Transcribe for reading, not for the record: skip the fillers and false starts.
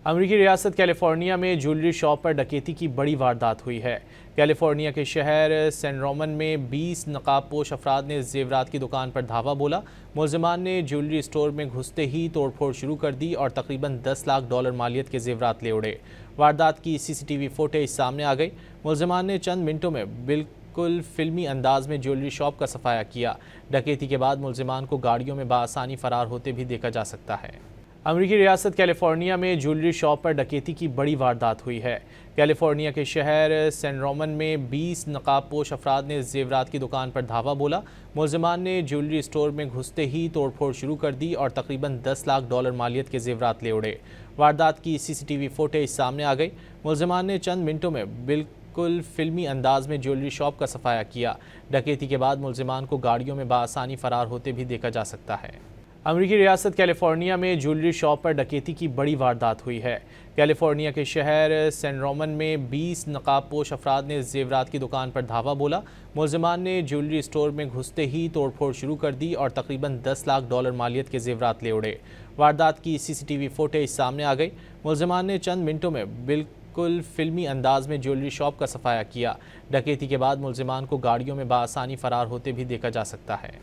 امریکی ریاست کیلیفورنیا میں جویلری شاپ پر ڈکیتی کی بڑی واردات ہوئی ہے۔ کیلیفورنیا کے شہر سین رومن میں 20 نقاب پوش افراد نے زیورات کی دکان پر دھاوا بولا۔ ملزمان نے جویلری اسٹور میں گھستے ہی توڑ پھوڑ شروع کر دی اور تقریباً $10 لاکھ مالیت کے زیورات لے اڑے۔ واردات کی سی سی ٹی وی فوٹیج سامنے آ گئی۔ ملزمان نے چند منٹوں میں بالکل فلمی انداز میں جویلری شاپ کا صفایا کیا۔ ڈکیتی کے بعد ملزمان کو گاڑیوں میں بآسانی فرار ہوتے بھی دیکھا جا سکتا ہے۔ امریکی ریاست کیلیفورنیا میں جویلری شاپ پر ڈکیتی کی بڑی واردات ہوئی ہے۔ کیلیفورنیا کے شہر سین رومن میں 20 نقاب پوش افراد نے زیورات کی دکان پر دھاوا بولا۔ ملزمان نے جویلری اسٹور میں گھستے ہی توڑ پھوڑ شروع کر دی اور تقریباً $10 لاکھ مالیت کے زیورات لے اڑے۔ واردات کی سی سی ٹی وی فوٹیج سامنے آ گئی۔ ملزمان نے چند منٹوں میں بالکل فلمی انداز میں جویلری شاپ کا صفایا کیا۔ ڈکیتی کے بعد ملزمان کو گاڑیوں میں بآسانی فرار ہوتے بھی دیکھا جا سکتا ہے۔ امریکی ریاست کیلیفورنیا میں جویلری شاپ پر ڈکیتی کی بڑی واردات ہوئی ہے۔ کیلیفورنیا کے شہر سین رومن میں 20 نقاب پوش افراد نے زیورات کی دکان پر دھاوا بولا۔ ملزمان نے جویلری اسٹور میں گھستے ہی توڑ پھوڑ شروع کر دی اور تقریباً $10 لاکھ مالیت کے زیورات لے اڑے۔ واردات کی سی سی ٹی وی فوٹیج سامنے آ گئی۔ ملزمان نے چند منٹوں میں بالکل فلمی انداز میں جویلری شاپ کا صفایا کیا۔ ڈکیتی کے بعد ملزمان کو گاڑیوں میں بآسانی فرار ہوتے بھی دیکھا جا سکتا ہے۔